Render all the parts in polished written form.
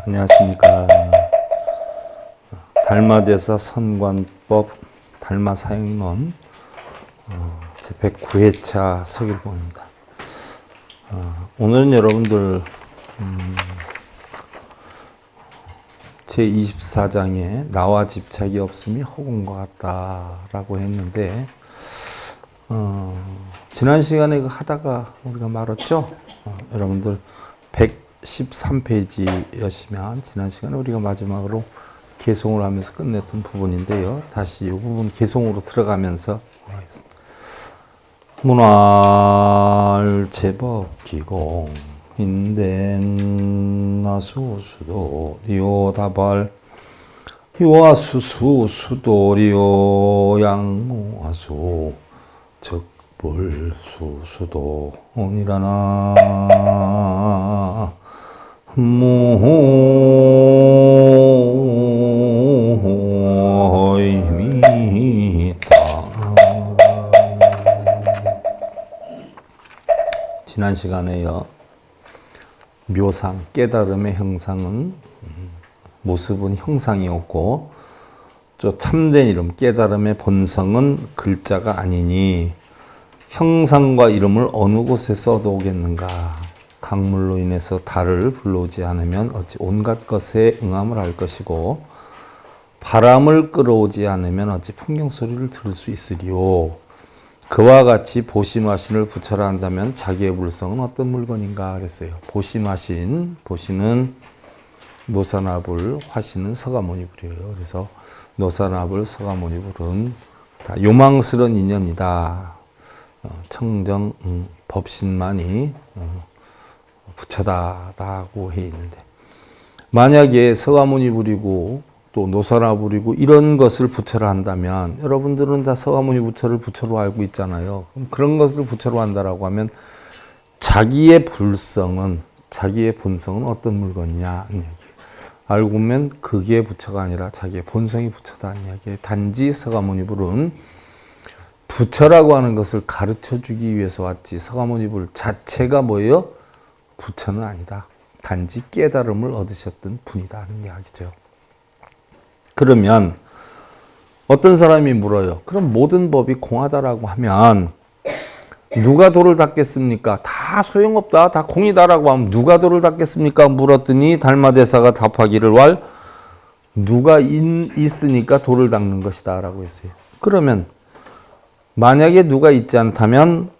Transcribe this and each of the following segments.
안녕하십니까. 달마대사 선관법 달마사행론 제 109회차 서길봉입니다. 오늘은 여러분들 제 24장에 나와 집착이 없음이 허공과 같다라고 했는데 지난 시간에 하다가 우리가 말했죠. 여러분들 113페이지였으면 지난 시간에 우리가 마지막으로 개송을 하면서 끝냈던 부분인데요. 다시 이 부분 개송으로 들어가면서 하겠습니다. 문활 제법 기공 인된 나수수도 리오다발 희와수수 수도리오 양무하수 적불수수도 온이라나 무호이미다. 지난 시간에요. 묘상, 깨달음의 형상은 모습은 형상이었고 저 참된 이름, 깨달음의 본성은 글자가 아니니 형상과 이름을 어느 곳에 써두겠는가. 강물로 인해서 달을 불러오지 않으면 어찌 온갖 것에 응함을 할 것이고 바람을 끌어오지 않으면 어찌 풍경 소리를 들을 수 있으리요. 그와 같이 보시마신을 붙여라 한다면 자기의 불성은 어떤 물건인가 그랬어요. 보시마신, 보시는 노사나불, 화신은 서가모니불이에요. 그래서 노사나불, 서가모니불은 다 요망스러운 인연이다. 청정 법신만이 부처다라고 해 있는데, 만약에 서가모니불이고 또 노사나불이고 이런 것을 부처로 한다면 여러분들은 다 서가모니 부처를 부처로 알고 있잖아요. 그럼 그런 것을 부처로 한다라고 하면 자기의 불성은, 자기의 본성은 어떤 물건이냐 이야기. 알고 보면 그게 부처가 아니라 자기의 본성이 부처다 이야기. 단지 서가모니불은 부처라고 하는 것을 가르쳐 주기 위해서 왔지 서가모니불 자체가 뭐예요? 부처는 아니다. 단지 깨달음을 얻으셨던 분이다는 이야기죠. 그러면 어떤 사람이 물어요. 그럼 모든 법이 공하다라고 하면 누가 도를 닦겠습니까? 다 소용없다. 다 공이다라고 하면 누가 도를 닦겠습니까? 물었더니 달마대사가 답하기를 왈 누가 있으니까 도를 닦는 것이다 라고 했어요. 그러면 만약에 누가 있지 않다면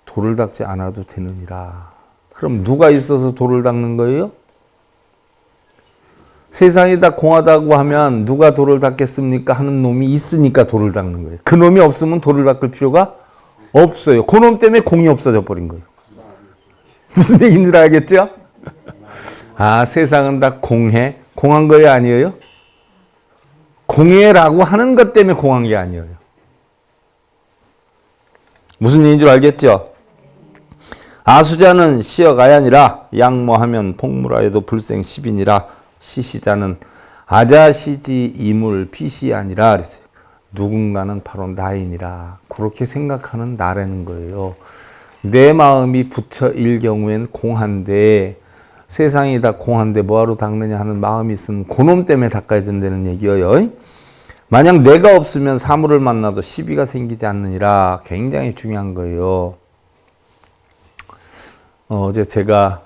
도를 닦지 않아도 되느니라. 그럼 누가 있어서 도를 닦는 거예요? 세상이 다 공하다고 하면 누가 도를 닦겠습니까? 하는 놈이 있으니까 도를 닦는 거예요. 그 놈이 없으면 도를 닦을 필요가 없어요. 그 놈 때문에 공이 없어져 버린 거예요. 무슨 얘기인 줄 알겠죠? 아, 세상은 다 공해? 공한 거예요? 아니에요? 공해라고 하는 것 때문에 공한 게 아니에요. 무슨 얘기인 줄 알겠죠? 아수자는 시어가야니라 양모하면 폭무라에도 불생 10이니라 시시자는 아자시지 이물 빛이 아니라 그랬어요. 누군가는 바로 나이니라. 그렇게 생각하는 나라는 거예요. 내 마음이 부처일 경우엔 공한데 세상이 다 공한데 뭐하러 닦느냐 하는 마음이 있으면 그놈 때문에 닦아야 된다는 얘기예요. 만약 내가 없으면 사물을 만나도 시비가 생기지 않느니라. 굉장히 중요한 거예요. 어제 제가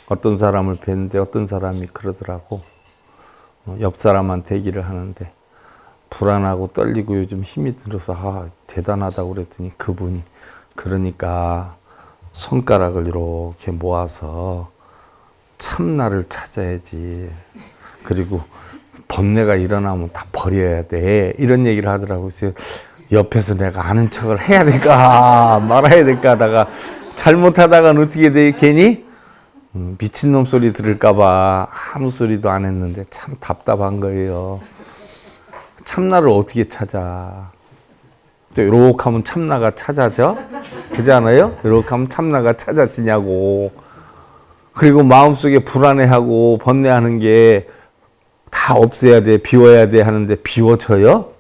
어떤 사람을 뵀는데 어떤 사람이 그러더라고. 옆 사람한테 얘기를 하는데 불안하고 떨리고 요즘 힘이 들어서 대단하다고 그랬더니 그분이 그러니까 손가락을 이렇게 모아서 참나를 찾아야지. 그리고 번뇌가 일어나면 다 버려야 돼. 이런 얘기를 하더라고요. 그래서 옆에서 내가 아는 척을 해야 될까 말아야 될까 하다가 잘못하다가는 어떻게 돼? 괜히 미친놈 소리 들을까봐 아무 소리도 안 했는데 참 답답한 거예요. 참나를 어떻게 찾아? 또 이렇게 하면 참나가 찾아져? 그렇지 않아요? 이렇게 하면 참나가 찾아지냐고. 그리고 마음속에 불안해하고 번뇌하는 게 다 없애야 돼, 비워야 돼 하는데 비워져요?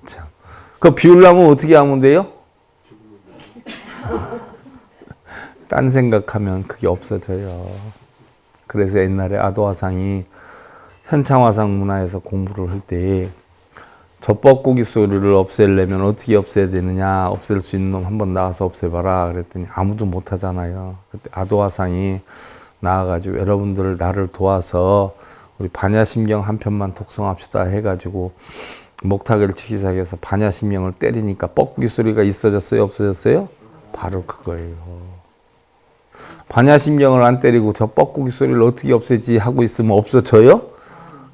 참. 그거 비우려면 어떻게 하면 돼요? 딴 생각하면 그게 없어져요. 그래서 옛날에 아도화상이 현창화상 문화에서 공부를 할 때 저 뻐꾸기 소리를 없애려면 어떻게 없애야 되느냐, 없앨 수 있는 놈 한번 나와서 없애봐라 그랬더니 아무도 못하잖아요. 그때 아도화상이 나와가지고 여러분들 나를 도와서 우리 반야심경 한 편만 독성합시다 해가지고 목타기를 치기 시작해서 반야심경을 때리니까 뻐꾸기 소리가 있어졌어요, 없어졌어요? 바로 그거예요. 반야심경을 안 때리고 저 뻐꾸기 소리를 어떻게 없애지 하고 있으면 없어져요?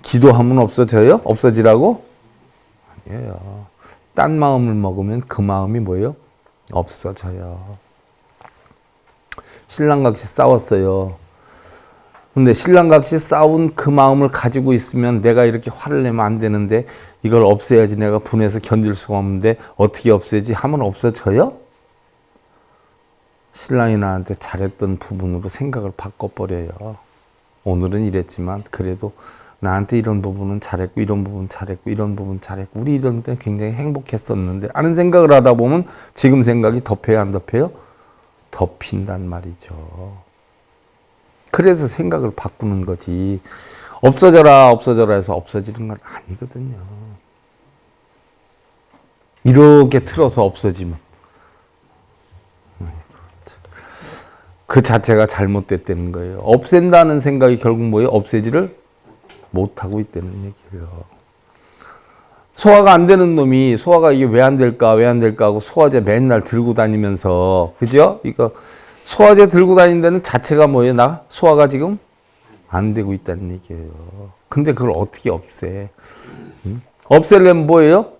기도하면 없어져요? 없어지라고? 아니에요. 딴 마음을 먹으면 그 마음이 뭐예요? 없어져요. 신랑각시 싸웠어요. 근데 신랑각시 싸운 그 마음을 가지고 있으면 내가 이렇게 화를 내면 안 되는데 이걸 없애야지 내가 분해서 견딜 수가 없는데 어떻게 없애지 하면 없어져요? 신랑이 나한테 잘했던 부분으로 생각을 바꿔버려요. 오늘은 이랬지만 그래도 나한테 이런 부분은 잘했고 이런 부분 잘했고 이런 부분 잘했고 우리 이런 때 굉장히 행복했었는데 하는 생각을 하다 보면 지금 생각이 덮여요, 안 덮여요? 덮인단 말이죠. 그래서 생각을 바꾸는 거지. 없어져라 없어져라 해서 없어지는 건 아니거든요. 이렇게 틀어서 없어지면 그 자체가 잘못됐다는 거예요. 없앤다는 생각이 결국 뭐예요? 없애지를 못하고 있다는 얘기예요. 소화가 안 되는 놈이 소화가 이게 왜 안 될까 왜 안 될까 하고 소화제 맨날 들고 다니면서 그죠? 이거 소화제 들고 다니는 데는 자체가 뭐예요? 나 소화가 지금 안 되고 있다는 얘기예요. 근데 그걸 어떻게 없애? 없애려면 뭐예요?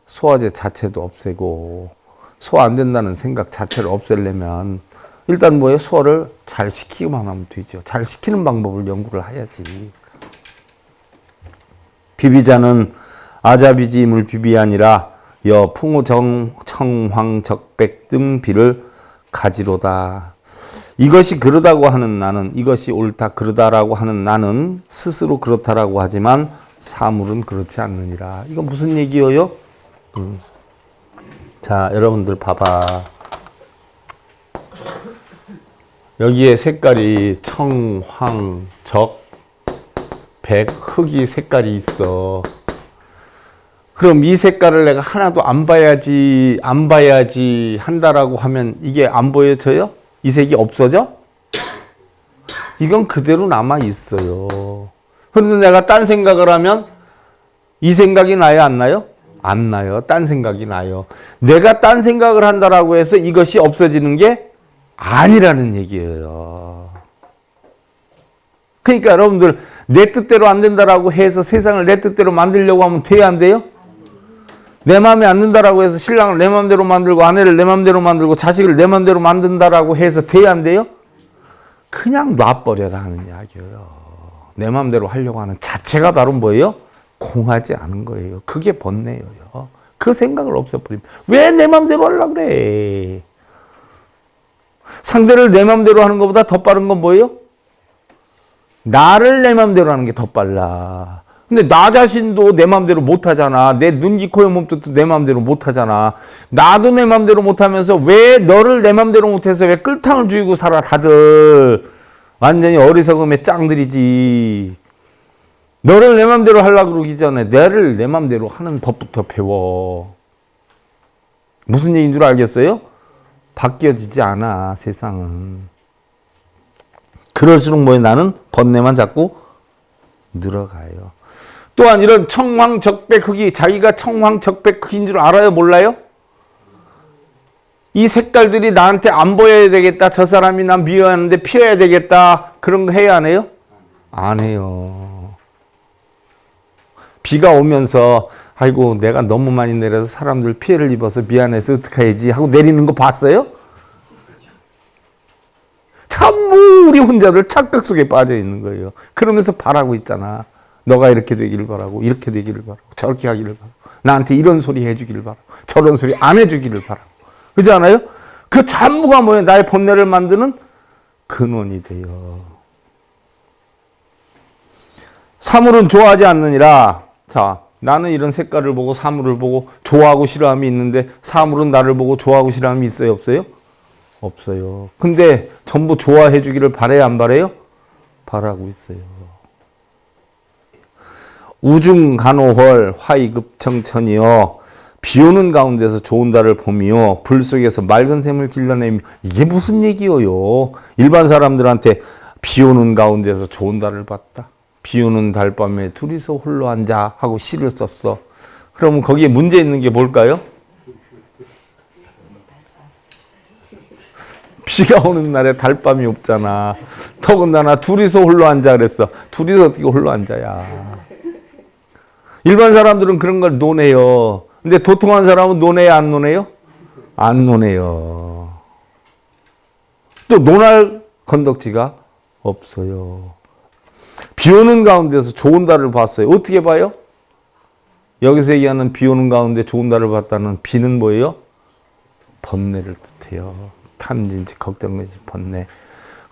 소화제 자체도 없애고 소화 안 된다는 생각 자체를 없애려면 일단 뭐예요? 소화를 잘 시키기만 하면 되죠. 잘 시키는 방법을 연구를 해야지. 비비자는 아자비지임을 비비 아니라 여 풍호정 청황적백 등 비를 가지로다. 이것이 그러다고 하는 나는 이것이 옳다 그러다라고 하는 나는 스스로 그렇다라고 하지만 사물은 그렇지 않느니라. 이건 무슨 얘기예요? 자, 여러분들 봐봐. 여기에 색깔이 청, 황, 적, 백, 흑이 색깔이 있어. 그럼 이 색깔을 내가 하나도 안 봐야지 한다라고 하면 이게 안 보여져요? 이 색이 없어져? 이건 그대로 남아 있어요. 그런데 내가 딴 생각을 하면 이 생각이 나요, 안 나요? 안 나요. 딴 생각이 나요. 내가 딴 생각을 한다라고 해서 이것이 없어지는 게 아니라는 얘기예요. 그러니까 여러분들 내 뜻대로 안 된다라고 해서 세상을 내 뜻대로 만들려고 하면 돼야 안 돼요? 내 마음에 안 든다라고 해서 신랑을 내 마음대로 만들고 아내를 내 마음대로 만들고 자식을 내 마음대로 만든다라고 해서 돼야 안 돼요? 그냥 놔버려라 하는 이야기예요. 내 마음대로 하려고 하는 자체가 바로 뭐예요? 공하지 않은 거예요. 그게 번뇌예요. 그 생각을 없애버립니다. 왜 내 마음대로 하려고 그래? 상대를 내 마음대로 하는 것보다 더 빠른 건 뭐예요? 나를 내 마음대로 하는 게 더 빨라. 근데 나 자신도 내 마음대로 못 하잖아. 내 눈, 귀, 코의 몸도 내 마음대로 못 하잖아. 나도 내 마음대로 못 하면서 왜 너를 내 마음대로 못 해서 왜 끌탕을 죽이고 살아, 다들. 완전히 어리석음의 짱들이지. 너를 내 마음대로 하려고 그러기 전에 나를 내 마음대로 하는 법부터 배워. 무슨 얘기인 줄 알겠어요? 바뀌어지지 않아, 세상은. 그럴수록 뭐예요? 나는 번뇌만 자꾸 늘어가요. 또한 이런 청황적백 흑이 자기가 청황적백 흑인 줄 알아요? 몰라요? 이 색깔들이 나한테 안 보여야 되겠다. 저 사람이 난 미워하는데 피해야 되겠다. 그런 거 해요? 안 해요? 안 해요. 비가 오면서 아이고 내가 너무 많이 내려서 사람들 피해를 입어서 미안해서 어떡해야지 하고 내리는 거 봤어요? 전부 우리 혼자들 착각 속에 빠져 있는 거예요. 그러면서 바라고 있잖아. 너가 이렇게 되기를 바라고 이렇게 되기를 바라고 저렇게 하기를 바라고 나한테 이런 소리 해주기를 바라고 저런 소리 안 해주기를 바라고. 그렇지 않아요? 그 전부가 뭐예요? 나의 본뇌를 만드는 근원이 돼요. 사물은 좋아하지 않느니라. 자, 나는 이런 색깔을 보고 사물을 보고 좋아하고 싫어함이 있는데 사물은 나를 보고 좋아하고 싫어함이 있어요? 없어요? 없어요. 근데 전부 좋아해 주기를 바래요, 안 바래요? 바라고 있어요. 우중간호월 화이급청천이여 비오는 가운데서 좋은 달을 보며 불 속에서 맑은 샘을 길러내며 이게 무슨 얘기예요? 일반 사람들한테 비오는 가운데서 좋은 달을 봤다. 비오는 달밤에 둘이서 홀로 앉아 하고 시를 썼어. 그러면 거기에 문제 있는 게 뭘까요? 비가 오는 날에 달밤이 없잖아. 더군다나 둘이서 홀로 앉아 그랬어. 둘이서 어떻게 홀로 앉아야. 일반 사람들은 그런 걸 논해요. 근데 도통한 사람은 논해요, 안 논해요? 안 논해요. 또 논할 건덕지가 없어요. 비 오는 가운데서 좋은 달을 봤어요. 어떻게 봐요? 여기서 얘기하는 비 오는 가운데 좋은 달을 봤다는 비는 뭐예요? 번뇌를 뜻해요. 탐진치, 걱정근심, 번뇌.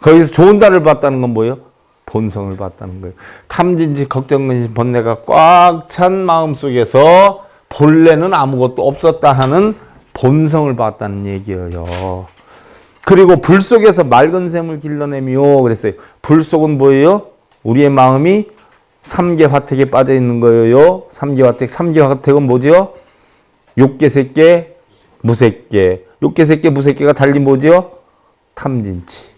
거기서 좋은 달을 봤다는 건 뭐예요? 본성을 봤다는 거예요. 탐진치, 걱정근심, 번뇌가 꽉 찬 마음속에서 본래는 아무것도 없었다 하는 본성을 봤다는 얘기예요. 그리고 불 속에서 맑은 샘을 길러내며 그랬어요. 불 속은 뭐예요? 우리의 마음이 삼계 화택에 빠져 있는 거예요. 삼계 화택. 삼계 화택은 뭐죠? 욕계, 색계, 무색계. 욕계, 색계, 무색계가 달리 뭐죠? 탐진치.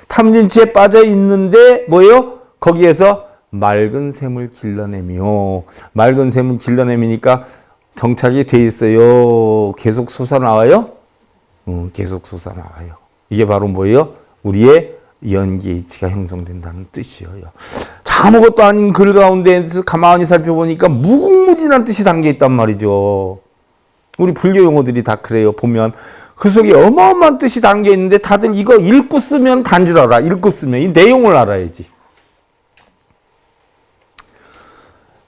탐진치에 빠져 있는데 뭐예요? 거기에서 맑은 샘을 길러내며. 맑은 샘을 길러내미니까 정착이 돼 있어요. 계속 솟아나와요? 계속 솟아나와요. 이게 바로 뭐예요? 우리의 연기의 이치가 형성된다는 뜻이에요. 아무것도 아닌 글 가운데서 가만히 살펴보니까 무궁무진한 뜻이 담겨 있단 말이죠. 우리 불교 용어들이 다 그래요. 보면 그 속에 어마어마한 뜻이 담겨 있는데 다들 이거 읽고 쓰면 단 줄 알아. 읽고 쓰면 이 내용을 알아야지.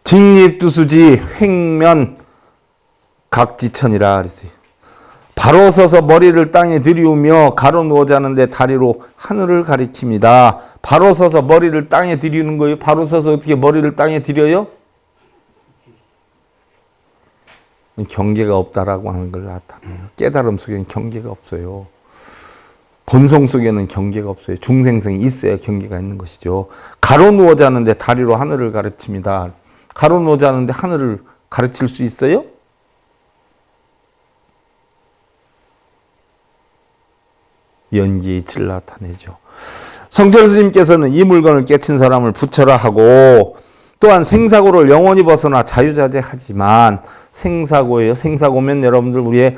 직립두수지 횡면 각지천이라 그랬어요. 바로 서서 머리를 땅에 들이우며 가로 누워 자는데 다리로 하늘을 가리킵니다. 바로 서서 머리를 땅에 들이우는 거예요. 바로 서서 어떻게 머리를 땅에 들여요? 경계가 없다라고 하는 걸 나타내요. 깨달음 속에는 경계가 없어요. 본성 속에는 경계가 없어요. 중생성이 있어야 경계가 있는 것이죠. 가로 누워 자는데 다리로 하늘을 가르칩니다. 가로 누워 자는데 하늘을 가르칠 수 있어요? 연기의 이치를 나타내죠. 성철 스님께서는 이 물건을 깨친 사람을 부처라 하고 또한 생사고를 영원히 벗어나 자유자재하지만 생사고예요. 생사고면 여러분들 우리의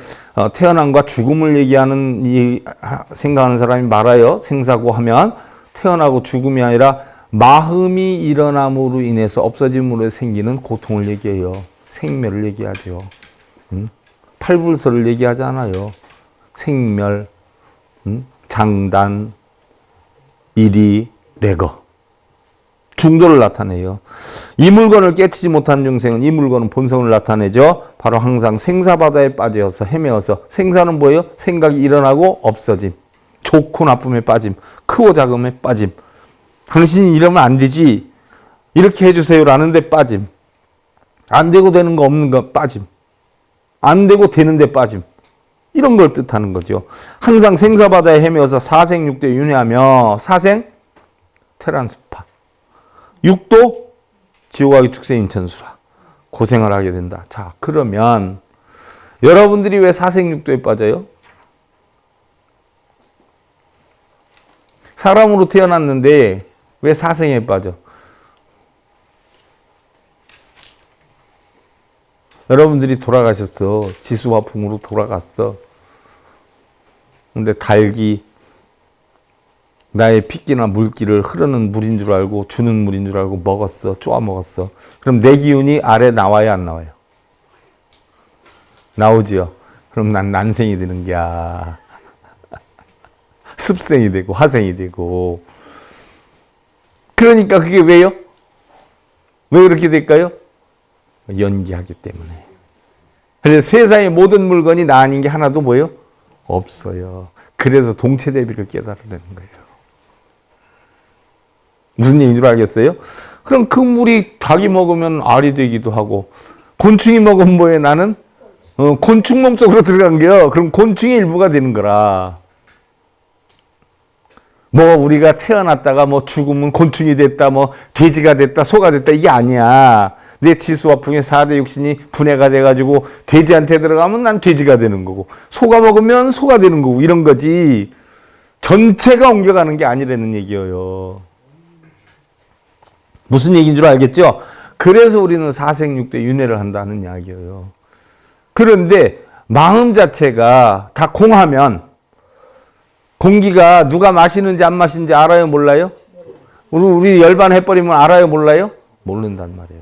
태어남과 죽음을 얘기하는 생각하는 사람이 많아요. 생사고 하면 태어나고 죽음이 아니라 마음이 일어남으로 인해서 없어짐으로 생기는 고통을 얘기해요. 생멸을 얘기하죠. 팔불서를 얘기하지 않아요. 생멸, 장단, 일이, 레거. 중도를 나타내요. 이 물건을 깨치지 못한 중생은 이 물건은 본성을 나타내죠. 바로 항상 생사바다에 빠져서 헤매어서 생사는 뭐예요? 생각이 일어나고 없어짐. 좋고 나쁨에 빠짐. 크고 작음에 빠짐. 당신이 이러면 안 되지. 이렇게 해주세요라는 데 빠짐. 안 되고 되는 거 없는 거 빠짐. 안 되고 되는 데 빠짐. 이런 걸 뜻하는 거죠. 항상 생사바다에 헤매어서 사생육도에 윤회하며 사생 테란스파 육도 지옥하기 축생 인천수라 고생을 하게 된다. 자, 그러면 여러분들이 왜 사생육도에 빠져요? 사람으로 태어났는데 왜 사생에 빠져? 여러분들이 돌아가셨어. 지수화풍으로 돌아갔어. 근데 닭이 나의 핏기나 물기를 흐르는 물인 줄 알고 주는 물인 줄 알고 먹었어. 쪼아 먹었어. 그럼 내 기운이 아래 나와요, 안 나와요? 나오지요. 그럼 난 난생이 되는 게야. 습생이 되고 화생이 되고. 그러니까 그게 왜요? 왜 그렇게 될까요? 연기하기 때문에. 그래서 세상의 모든 물건이 나 아닌 게 하나도 뭐예요? 없어요. 그래서 동체대비를 깨달으려는 거예요. 무슨 얘기인 줄 알겠어요? 그럼 그 물이 닭이 먹으면 알이 되기도 하고 곤충이 먹으면 뭐예요? 나는 곤충 몸속으로 들어간 게요. 그럼 곤충의 일부가 되는 거라. 뭐 우리가 태어났다가 뭐 죽으면 곤충이 됐다, 뭐 돼지가 됐다, 소가 됐다, 이게 아니야. 내 지수와 풍의 4대 육신이 분해가 돼가지고 돼지한테 들어가면 난 돼지가 되는 거고, 소가 먹으면 소가 되는 거고, 이런 거지. 전체가 옮겨가는 게 아니라는 얘기예요. 무슨 얘기인 줄 알겠죠? 그래서 우리는 사생육대 윤회를 한다는 이야기예요. 그런데 마음 자체가 다 공하면 공기가 누가 마시는지 안 마시는지 알아요, 몰라요? 우리 열반 해버리면 알아요, 몰라요? 모른단 말이에요.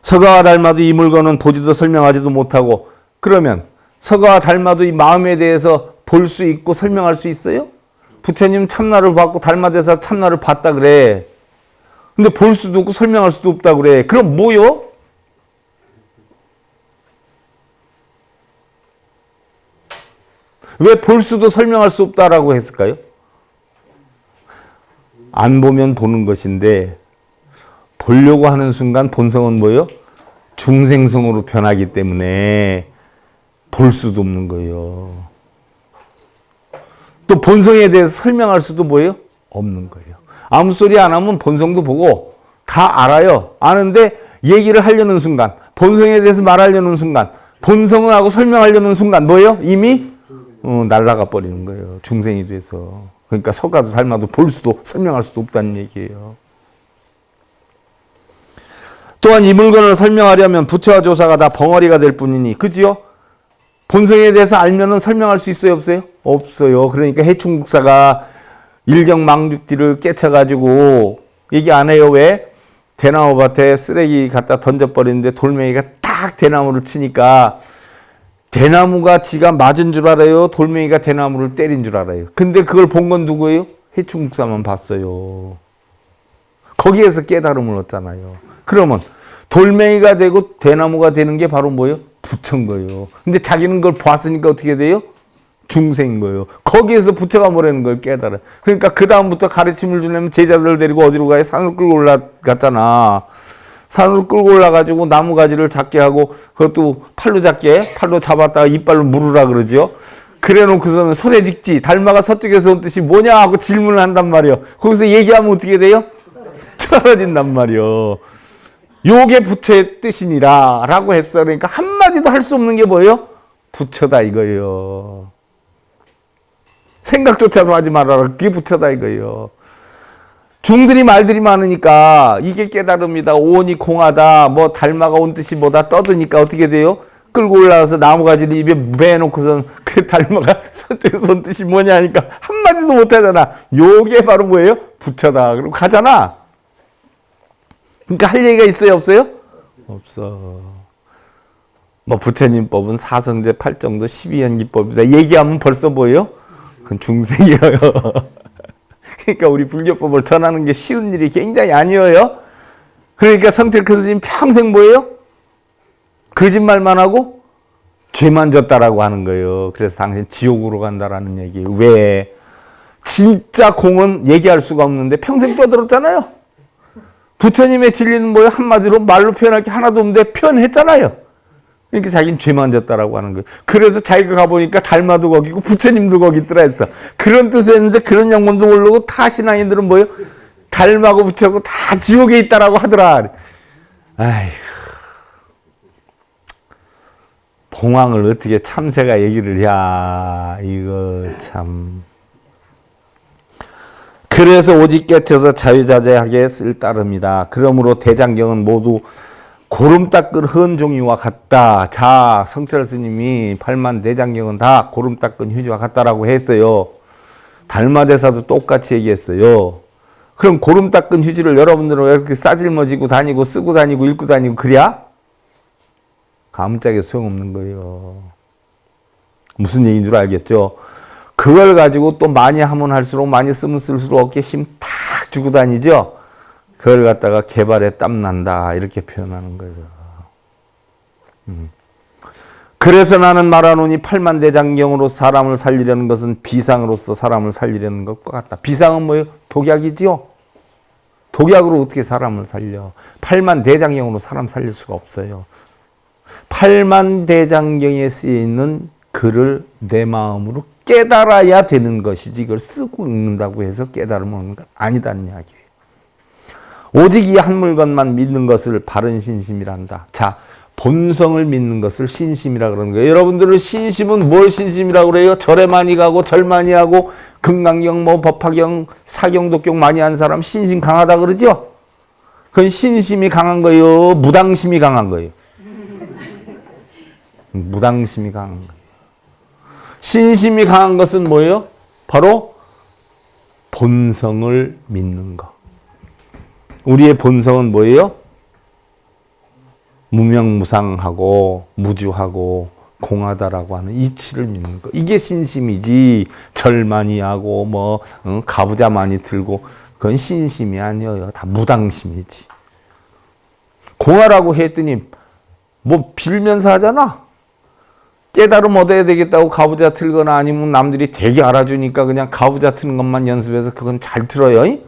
서가와 닮아도 이 물건은 보지도 설명하지도 못하고, 그러면 서가와 닮아도 이 마음에 대해서 볼 수 있고 설명할 수 있어요? 부처님 참나를 봤고 닮아대서 참나를 봤다 그래. 근데 볼 수도 없고 설명할 수도 없다 그래. 그럼 뭐요? 왜 볼 수도 설명할 수 없다라고 했을까요? 안 보면 보는 것인데 보려고 하는 순간 본성은 뭐예요? 중생성으로 변하기 때문에 볼 수도 없는 거예요. 또 본성에 대해서 설명할 수도 뭐예요? 없는 거예요. 아무 소리 안 하면 본성도 보고 다 알아요. 아는데 얘기를 하려는 순간, 본성에 대해서 말하려는 순간, 본성을 하고 설명하려는 순간 뭐예요? 이미 날아가 버리는 거예요. 중생이 돼서. 그러니까 서가도 닮아도 볼 수도 설명할 수도 없다는 얘기예요. 또한 이 물건을 설명하려면 부처와 조사가 다 벙어리가 될 뿐이니, 그지요? 본성에 대해서 알면은 설명할 수 있어요, 없어요? 없어요. 그러니까 해충국사가 일경망죽지를 깨쳐가지고 얘기 안 해요. 왜? 대나무 밭에 쓰레기 갖다 던져버리는데 돌멩이가 딱 대나무를 치니까 대나무가 지가 맞은 줄 알아요? 돌멩이가 대나무를 때린 줄 알아요? 근데 그걸 본 건 누구예요? 해충국사만 봤어요. 거기에서 깨달음을 얻잖아요. 그러면 돌멩이가 되고 대나무가 되는 게 바로 뭐예요? 부처인 거예요. 근데 자기는 그걸 봤으니까 어떻게 돼요? 중생인 거예요. 거기에서 부처가 뭐라는 걸 깨달아요. 그러니까 그 다음부터 가르침을 주려면 제자들 데리고 어디로 가요? 산을 끌고 올라갔잖아. 산으로 끌고 올라가지고 나무가지를 잡게 하고, 그것도 팔로 잡게, 팔로 잡았다가 이빨로 물으라 그러죠. 그래 놓고서는 설에 직지, 달마가 서쪽에서 온 뜻이 뭐냐 하고 질문을 한단 말이에요. 거기서 얘기하면 어떻게 돼요? 떨어진단 말이에요. 요게 부처의 뜻이니라 라고 했어. 그러니까 한마디도 할 수 없는 게 뭐예요? 부처다 이거예요. 생각조차도 하지 말아라. 그게 부처다 이거예요. 중들이 말들이 많으니까 이게 깨달음이다. 오온이 공하다. 뭐 달마가 온 뜻이 뭐다 떠드니까 어떻게 돼요? 끌고 올라가서 나무가지를 입에 매놓고선 그 달마가 서쪽에서 온 뜻이 뭐냐 하니까 한마디도 못하잖아. 요게 바로 뭐예요? 부처다. 그럼 가잖아. 그러니까 할 얘기가 있어요, 없어요? 없어. 뭐 부처님 법은 사성제 8정도 12연기법이다. 얘기하면 벌써 뭐예요? 그건 중생이에요. 그러니까 우리 불교법을 전하는 게 쉬운 일이 굉장히 아니에요. 그러니까 성철 큰 스님 평생 뭐예요? 거짓말만 하고 죄만 졌다라고 하는 거예요. 그래서 당신 지옥으로 간다라는 얘기예요. 왜? 진짜 공은 얘기할 수가 없는데 평생 떠들었잖아요. 부처님의 진리는 뭐예요? 한마디로 말로 표현할 게 하나도 없는데 표현했잖아요. 그러니까 자기는 죄만 졌다라고 하는 거예요. 그래서 자기가 가보니까 달마도 거기고 부처님도 거기 있더라 했어. 그런 뜻이었는데 그런 영문도 모르고 타 신앙인들은 뭐예요? 달마고 부처고 다 지옥에 있다라고 하더라. 아이고. 봉황을 어떻게 참새가 얘기를 해야, 이거 참. 그래서 오직 깨쳐서 자유자재하게 쓸 따름이다. 그러므로 대장경은 모두 고름 닦은 헌종이와 같다. 자, 성철 스님이 8만 대장경은 다 고름 닦은 휴지와 같다라고 했어요. 달마대사도 똑같이 얘기했어요. 그럼 고름 닦은 휴지를 여러분들은 왜 이렇게 싸질머지고 다니고 쓰고 다니고 읽고 다니고 그래야? 아무짝에 소용없는 거예요. 무슨 얘기인 줄 알겠죠? 그걸 가지고 또 많이 하면 할수록 많이 쓰면 쓸수록 어깨에 힘 탁 주고 다니죠? 그걸 갖다가 개발에 땀난다 이렇게 표현하는 거예요. 그래서 나는 말하노니 8만 대장경으로 사람을 살리려는 것은 비상으로서 사람을 살리려는 것과 같다. 비상은 뭐예요? 독약이지요? 독약으로 어떻게 사람을 살려? 8만 대장경으로 사람 살릴 수가 없어요. 8만 대장경에 쓰여 있는 글을 내 마음으로 깨달아야 되는 것이지 이걸 쓰고 읽는다고 해서 깨달음을 얻는 건 아니다는 이야기예요. 오직 이 한 물건만 믿는 것을 바른 신심이란다. 자, 본성을 믿는 것을 신심이라 그러는 거예요. 여러분들은 신심은 뭘 신심이라고 그래요? 절에 많이 가고 절 많이 하고 금강경, 법화경, 사경독경 많이 한 사람 신심 강하다 그러죠? 그건 신심이 강한 거예요? 무당심이 강한 거예요? 무당심이 강한 거예요. 신심이 강한 것은 뭐예요? 바로 본성을 믿는 것. 우리의 본성은 뭐예요? 무명무상하고 무주하고 공하다라고 하는 이치를 믿는 것. 이게 신심이지 절 많이 하고 가부좌 많이 들고 그건 신심이 아니에요. 다 무당심이지. 공하라고 했더니 빌면서 하잖아. 깨달음 얻어야 되겠다고 가부좌 틀거나 아니면 남들이 되게 알아주니까 그냥 가부좌 트는 것만 연습해서 그건 잘 틀어요.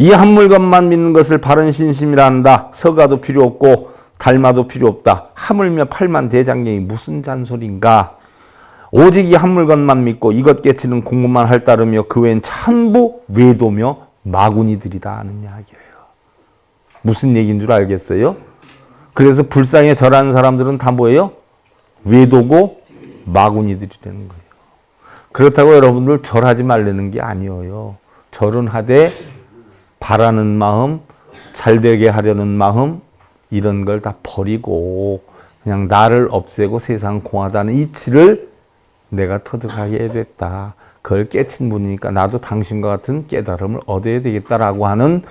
이 한 물건만 믿는 것을 바른 신심이라 한다. 서가도 필요 없고 달마도 필요 없다. 하물며 팔만 대장경이 무슨 잔소리인가. 오직 이 한 물건만 믿고 이것 깨치는 공부만 할 따르며 그 외엔 전부 외도며 마구니들이다 하는 이야기예요. 무슨 얘기인 줄 알겠어요? 그래서 불상에 절하는 사람들은 다 뭐예요? 외도고 마구니들이라는 거예요. 그렇다고 여러분들 절하지 말라는 게 아니에요. 절은 하되 바라는 마음, 잘되게 하려는 마음 이런 걸 다 버리고 그냥 나를 없애고 세상 공하다는 이치를 내가 터득하게 해야 됐다. 그걸 깨친 분이니까 나도 당신과 같은 깨달음을 얻어야 되겠다라고 하는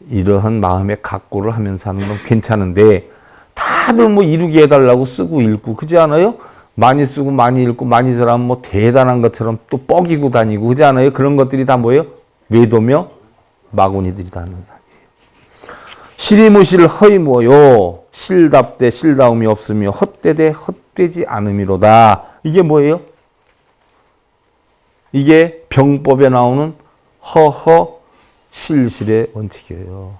이러한 마음의 각고를 하면서 하는 건 괜찮은데 다들 이루게 해달라고 쓰고 읽고 그렇지 않아요? 많이 쓰고 많이 읽고 많이 잘하면 대단한 것처럼 또 뻐기고 다니고 그렇지 않아요? 그런 것들이 다 뭐예요? 외도며 마구니들이다 하는 이야기예요. 실이무실 허이무어요. 실답되 실다움이 없으며 헛되되 헛되지 않음이로다. 이게 뭐예요? 이게 병법에 나오는 허허 실실의 원칙이에요.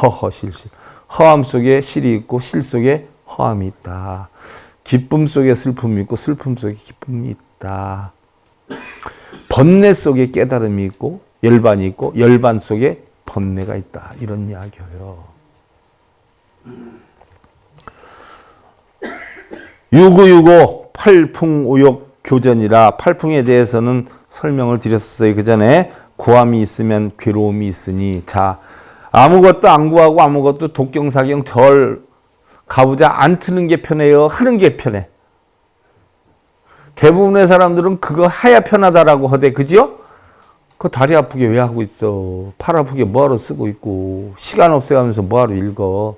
허허 실실. 허함 속에 실이 있고 실 속에 허함이 있다. 기쁨 속에 슬픔이 있고 슬픔 속에 기쁨이 있다. 번뇌 속에 깨달음이 있고 열반이 있고 열반 속에 번뇌가 있다. 이런 이야기예요. 유구유고 팔풍오욕 교전이라 팔풍에 대해서는 설명을 드렸어요. 그 전에 구함이 있으면 괴로움이 있으니 자 아무것도 안 구하고 아무것도 독경사경 절 가부좌 안 트는 게 편해요? 하는 게 편해? 대부분의 사람들은 그거 해야 편하다라고 하대. 그죠? 그 다리 아프게 왜 하고 있어? 팔 아프게 뭐하러 쓰고 있고 시간 없애가면서 뭐하러 읽어?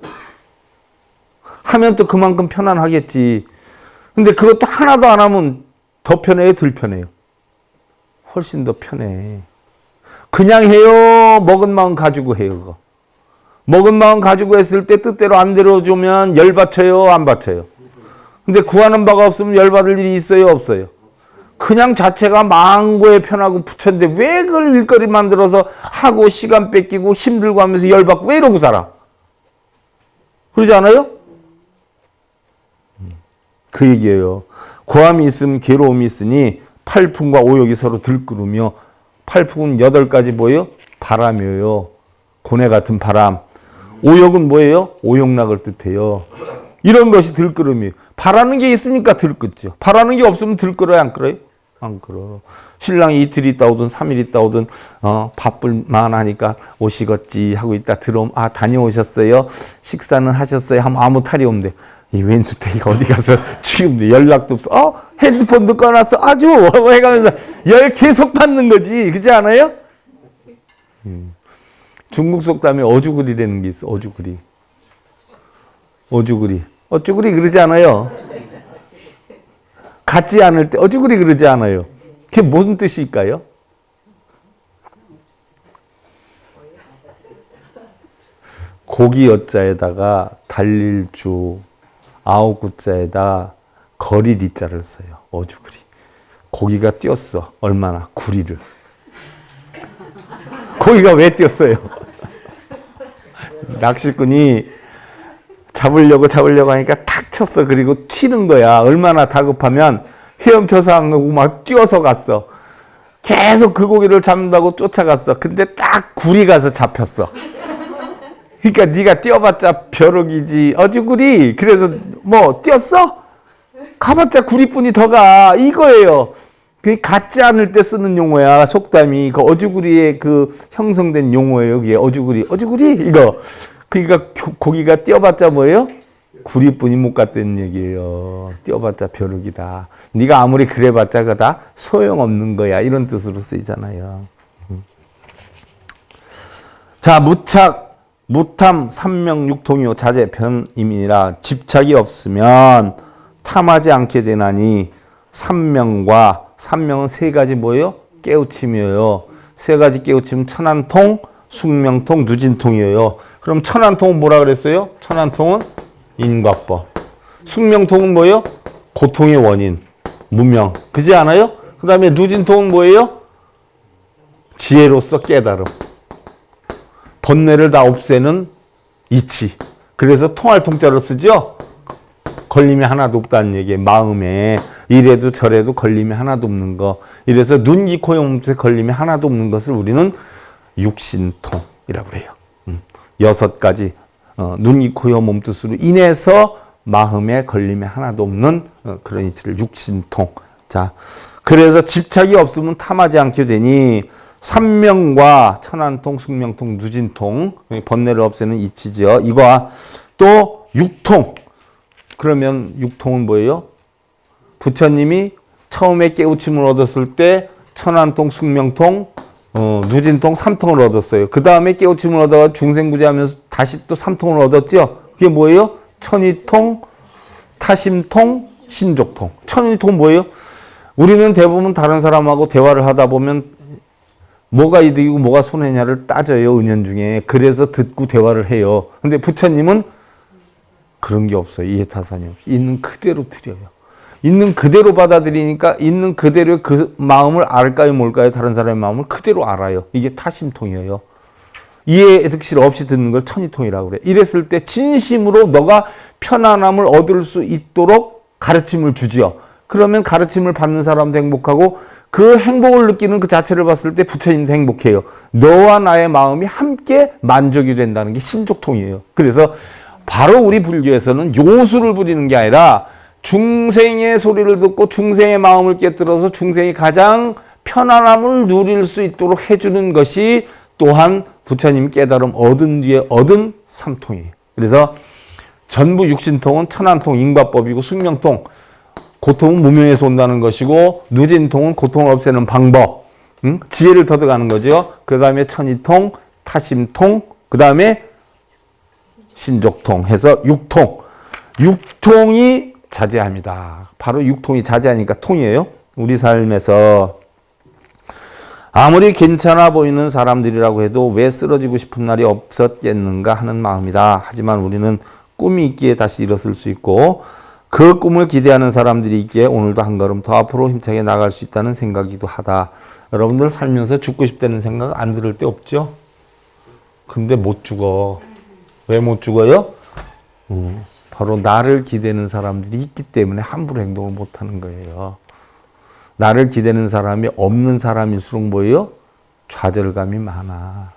하면 또 그만큼 편안하겠지. 근데 그것도 하나도 안 하면 더 편해요? 덜 편해요? 훨씬 더 편해. 그냥 해요? 먹은 마음 가지고 해요? 그거. 먹은 마음 가지고 했을 때 뜻대로 안 들어주면 열받쳐요? 안 받쳐요? 근데 구하는 바가 없으면 열받을 일이 있어요? 없어요? 그냥 자체가 망고에 편하고 부처인데 왜 그걸 일거리 만들어서 하고 시간 뺏기고 힘들고 하면서 열받고 왜 이러고 살아? 그러지 않아요? 그 얘기예요. 구함이 있으면 괴로움이 있으니 팔풍과 오욕이 서로 들끓으며 팔풍은 8가지 뭐예요? 바람이에요. 고뇌 같은 바람. 오욕은 뭐예요? 오욕락을 뜻해요. 이런 것이 들끓음이에요. 바라는 게 있으니까 들끓죠. 바라는 게 없으면 들끓어요? 안 끌어요? 안 끌어. 신랑이 이틀 있다 오든 3일 있다 오든 바쁠만 하니까 오시겠지 하고 있다 들어오면 다녀오셨어요? 식사는 하셨어요? 하면 아무 탈이 없는데 이 왼수태기가 어디 가서 지금 연락도 없어. 핸드폰도 꺼놨어. 아주 해가면서 열 계속 받는 거지. 그렇지 않아요? 중국 속담에 어주구리라는 게 있어. 어주구리. 어주구리. 어쭈구리 그러지 않아요? 같지 않을 때 어쭈구리 그러지 않아요? 그게 무슨 뜻일까요? 고기 여자에다가 달릴 주 9구자에다 거릴 이자를 써요. 어주구리. 고기가 뛰었어. 얼마나? 구리를. 고기가 왜 뛰었어요? 낚시꾼이 잡으려고 하니까 탁 쳤어. 그리고 튀는 거야. 얼마나 다급하면 헤엄쳐서 안 가고 막 뛰어서 갔어. 계속 그 고기를 잡는다고 쫓아갔어. 근데 딱 굴이 가서 잡혔어. 그러니까 네가 뛰어봤자 벼룩이지 어주구리. 그래서 뭐 뛰었어? 가봤자 구리뿐이 더 가. 이거예요. 그게 갖지 않을 때 쓰는 용어야. 속담이 그 어주구리의 그 형성된 용어예요. 여기에 어주구리 이거. 그러니까 고기가 뛰어봤자 뭐예요? 구리뿐이 못 갔다는 얘기예요. 뛰어봤자 벼룩이다. 네가 아무리 그래봤자 그다 소용없는 거야. 이런 뜻으로 쓰이잖아요. 자, 무탐 삼명육통이요 자재편임이라 집착이 없으면 탐하지 않게 되나니 삼명은 세 가지 뭐예요? 깨우침이에요. 세 가지 깨우침 천안통, 숙명통, 누진통이에요. 그럼 천안통은 뭐라 그랬어요? 천안통은 인과법. 숙명통은 뭐예요? 고통의 원인, 무명. 그지 않아요? 그 다음에 누진통은 뭐예요? 지혜로서 깨달음. 번뇌를 다 없애는 이치. 그래서 통할 통자로 쓰죠? 걸림이 하나도 없다는 얘기예요. 마음에 이래도 저래도 걸림이 하나도 없는 거. 이래서 눈, 귀, 코, 몸짓에 걸림이 하나도 없는 것을 우리는 육신통이라고 해요. 6가지 눈, 귀, 코, 몸뜻으로 인해서 마음에 걸림이 하나도 없는 그런 이치를 육신통. 자, 그래서 집착이 없으면 탐하지 않게 되니 삼명과 천안통, 숙명통, 누진통, 번뇌를 없애는 이치죠. 이거와 또 육통. 그러면 육통은 뭐예요? 부처님이 처음에 깨우침을 얻었을 때 천안통, 숙명통, 누진통, 삼통을 얻었어요. 그 다음에 깨우침을 얻어가 중생구제하면서 다시 또 삼통을 얻었죠. 그게 뭐예요? 천이통, 타심통, 신족통. 천이통 뭐예요? 우리는 대부분 다른 사람하고 대화를 하다 보면 뭐가 이득이고 뭐가 손해냐를 따져요. 은연중에. 그래서 듣고 대화를 해요. 근데 부처님은 그런 게 없어요. 이해타산이 없이. 있는 그대로 드려요. 있는 그대로 받아들이니까 있는 그대로 그 마음을 알까요 뭘까요? 다른 사람의 마음을 그대로 알아요. 이게 타심통이에요. 이해 득실 없이 듣는 걸 천이통이라고 그래. 이랬을 때 진심으로 너가 편안함을 얻을 수 있도록 가르침을 주지요. 그러면 가르침을 받는 사람도 행복하고 그 행복을 느끼는 그 자체를 봤을 때 부처님도 행복해요. 너와 나의 마음이 함께 만족이 된다는 게 신족통이에요. 그래서 바로 우리 불교에서는 요수를 부리는 게 아니라 중생의 소리를 듣고 중생의 마음을 깨뜨려서 중생이 가장 편안함을 누릴 수 있도록 해주는 것이 또한 부처님 깨달음 얻은 뒤에 얻은 삼통이에요. 그래서 전부 육신통은 천안통, 인과법이고 숙명통, 고통은 무명에서 온다는 것이고 누진통은 고통을 없애는 방법, 지혜를 터득하는 거죠. 그 다음에 천이통, 타심통, 그 다음에 신족통 해서 육통. 육통이 자제합니다. 바로 육통이 자제하니까 통이에요. 우리 삶에서 아무리 괜찮아 보이는 사람들이라고 해도 왜 쓰러지고 싶은 날이 없었겠는가 하는 마음이다. 하지만 우리는 꿈이 있기에 다시 일어설 수 있고 그 꿈을 기대하는 사람들이 있기에 오늘도 한 걸음 더 앞으로 힘차게 나갈 수 있다는 생각이기도 하다. 여러분들 살면서 죽고 싶다는 생각 안 들을 때 없죠? 근데 못 죽어. 왜 못 죽어요? 바로 나를 기대는 사람들이 있기 때문에 함부로 행동을 못 하는 거예요. 나를 기대는 사람이 없는 사람일수록 뭐예요? 좌절감이 많아.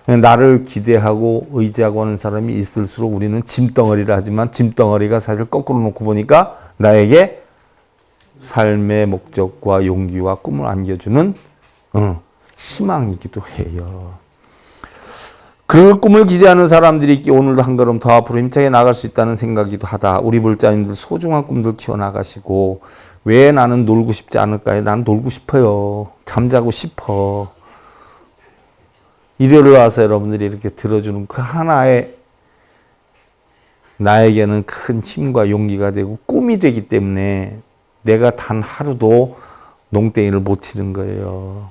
나를 기대하고 의지하고 하는 사람이 있을수록 우리는 짐덩어리를 하지만 짐덩어리가 사실 거꾸로 놓고 보니까 나에게 삶의 목적과 용기와 꿈을 안겨주는 희망이기도 해요. 그 꿈을 기대하는 사람들이 있기에 오늘도 한 걸음 더 앞으로 힘차게 나갈 수 있다는 생각이기도 하다. 우리 불자님들 소중한 꿈들 키워나가시고 왜 나는 놀고 싶지 않을까요? 난 놀고 싶어요. 잠자고 싶어. 일요일 와서 여러분들이 이렇게 들어주는 그 하나의 나에게는 큰 힘과 용기가 되고 꿈이 되기 때문에 내가 단 하루도 농땡이를 못 치는 거예요.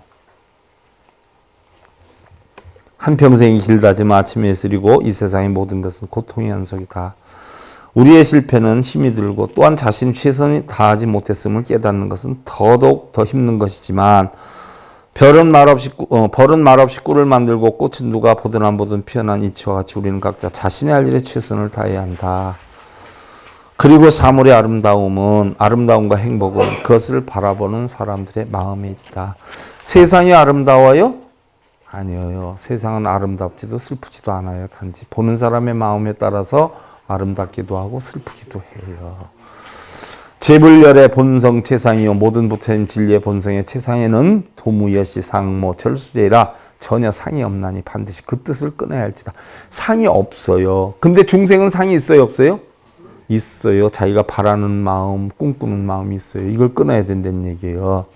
한평생이 길다지만 아침에 쓰리고 이 세상의 모든 것은 고통의 연속이다. 우리의 실패는 힘이 들고 또한 자신이 최선을 다하지 못했음을 깨닫는 것은 더더욱 더 힘든 것이지만 벌은 말없이 꿀을 만들고 꽃은 누가 보든 안 보든 피어난 이치와 같이 우리는 각자 자신의 할 일에 최선을 다해야 한다. 그리고 사물의 아름다움과 행복은 그것을 바라보는 사람들의 마음에 있다. 세상이 아름다워요? 아니에요. 세상은 아름답지도 슬프지도 않아요. 단지 보는 사람의 마음에 따라서 아름답기도 하고 슬프기도 해요. 재불열의 본성 최상이요 모든 부처님 진리의 본성의 최상에는 도무여시 상모 절수제라 전혀 상이 없나니 반드시 그 뜻을 끊어야 할지다. 상이 없어요. 근데 중생은 상이 있어요 없어요? 있어요. 자기가 바라는 마음 꿈꾸는 마음이 있어요. 이걸 끊어야 된다는 얘기예요.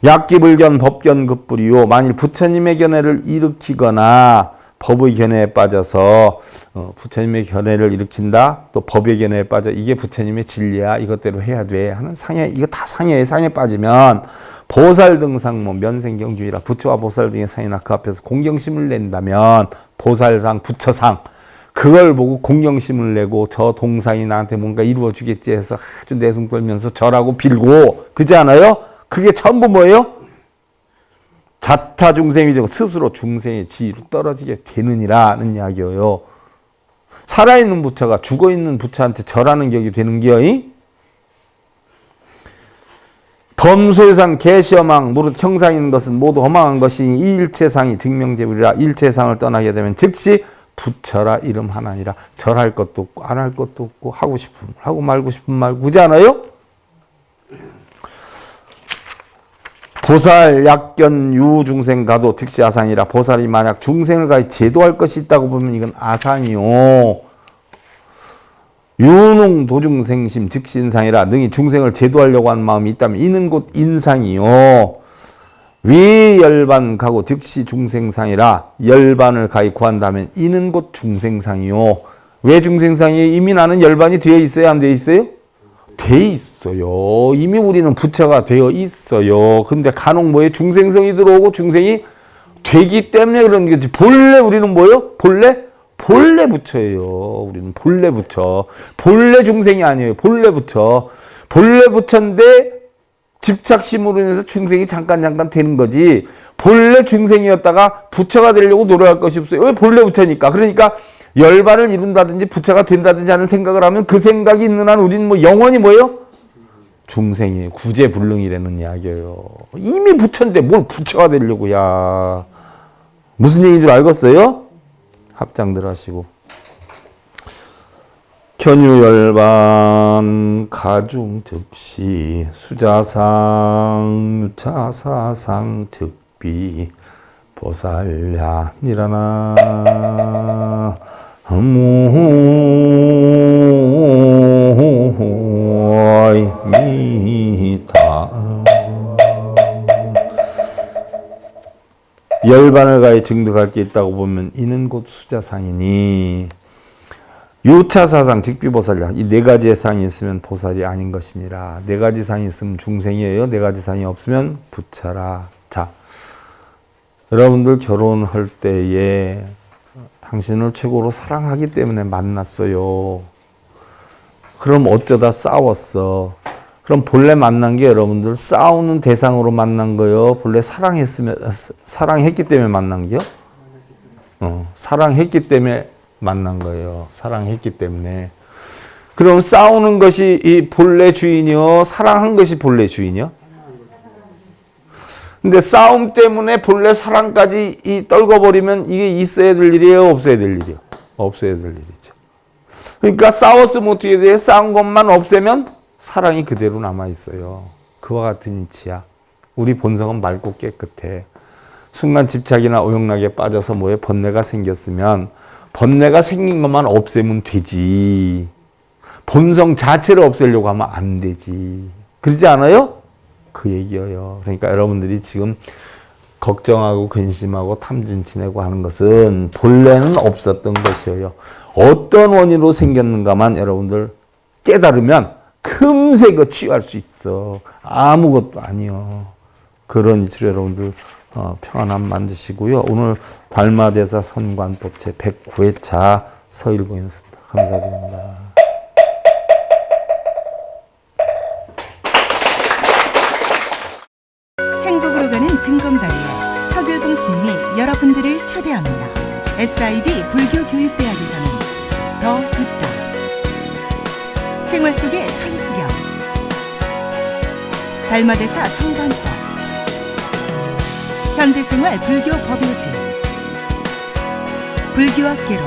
약기불견 법견 급불이요 만일 부처님의 견해를 일으키거나 법의 견해에 빠져서 부처님의 견해를 일으킨다 또 법의 견해에 빠져 이게 부처님의 진리야 이것대로 해야 돼 하는 상해 이거 다 상해 빠지면 보살 등상모 면생경주의라 부처와 보살 등의 상이나 그 앞에서 공경심을 낸다면 보살상 부처상 그걸 보고 공경심을 내고 저 동상이 나한테 뭔가 이루어 주겠지 해서 아주 내숭 떨면서 절하고 빌고 그지 않아요? 그게 전부 뭐예요? 자타 중생이죠. 스스로 중생의 지위로 떨어지게 되느니라는 이야기예요. 살아있는 부처가 죽어있는 부처한테 절하는 격이 되는 기어이? 범소유상 개시허망 무릇 형상 있는 것은 모두 허망한 것이니 이 일체상이 증명제불이라 일체상을 떠나게 되면 즉시 부처라 이름 하나니라. 절할 것도 없고 안 할 것도 없고 하고 싶으면 하고 말고 싶으면 말고 그지 않아요? 보살 약견 유중생 가도 즉시 아상이라. 보살이 만약 중생을 가히 제도할 것이 있다고 보면 이건 아상이요. 유능 도중생심 즉시 인상이라. 능히 중생을 제도하려고 하는 마음이 있다면 이는 곧 인상이요. 위열반 가고 즉시 중생상이라. 열반을 가히 구한다면 이는 곧 중생상이요. 왜 중생상이에요? 이미 나는 열반이 되어 있어요? 안 되어 있어요? 돼 있어요. 이미 우리는 부처가 되어 있어요. 근데 간혹 뭐예요? 중생성이 들어오고 중생이 되기 때문에 그런 거지. 본래 우리는 뭐예요? 본래 부처예요. 우리는 본래 부처. 본래 중생이 아니에요. 본래 부처. 본래 부처인데 집착심으로 인해서 중생이 잠깐 되는 거지. 본래 중생이었다가 부처가 되려고 노력할 것이 없어요. 왜? 본래 부처니까. 그러니까 열반을 이룬다든지 부처가 된다든지 하는 생각을 하면 그 생각이 있는 한 우리는 뭐 영원히 뭐예요? 중생이에요. 구제불능이라는 이야기예요. 이미 부처인데 뭘 부처가 되려고 야. 무슨 얘기인 줄 알겠어요? 합장들 하시고. 견유열반 가중 즉시 수자상 유차사상 즉비 보살야 니라나 무이미타. 열반을 가해 증득할 게 있다고 보면 이는 곧 수자상이니 유차사상 직비보살이야. 이 네 가지의 상이 있으면 보살이 아닌 것이니라. 네 가지 상이 있으면 중생이에요. 네 가지 상이 없으면 부처라. 자, 여러분들 결혼할 때에 당신을 최고로 사랑하기 때문에 만났어요. 그럼 어쩌다 싸웠어. 그럼 본래 만난 게 여러분들 싸우는 대상으로 만난 거요? 본래 사랑했기 때문에 만난 게요? 사랑했기 때문에 만난 거예요. 사랑했기 때문에. 그럼 싸우는 것이 이 본래 주인이요? 사랑한 것이 본래 주인이요? 근데 싸움 때문에 본래 사랑까지 떨궈버리면 이게 있어야 될 일이에요? 없어야 될 일이요? 없어야 될 일이죠. 그러니까 싸웠으면 어떻게 돼요? 싸운 것만 없애면 사랑이 그대로 남아있어요. 그와 같은 이치야. 우리 본성은 맑고 깨끗해. 순간 집착이나 오용락에 빠져서 뭐에 번뇌가 생겼으면 번뇌가 생긴 것만 없애면 되지. 본성 자체를 없애려고 하면 안 되지. 그러지 않아요? 그 얘기예요. 그러니까 여러분들이 지금 걱정하고 근심하고 탐진치내고 하는 것은 본래는 없었던 것이에요. 어떤 원인으로 생겼는가만 여러분들 깨달으면 금세 그 치유할 수 있어. 아무것도 아니요. 그런 이치로 여러분들 평안함 만드시고요. 오늘 달마대사 선관법체 109회차 서일공이었습니다. 감사드립니다. 행복으로 가는 증검다리에 서길봉 스님이 여러분들을 초대합니다. SIB 불교교육대학에서는 더 듣다, 생활 속의 천수경, 달마대사 성관법, 현대생활 불교 법요지, 불교학 개론,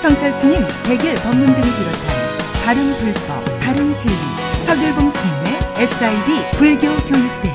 성찰스님 백일 법문 등을 비롯한 다른 불법, 다른 진리, 서길봉 스님의 SIB 불교교육대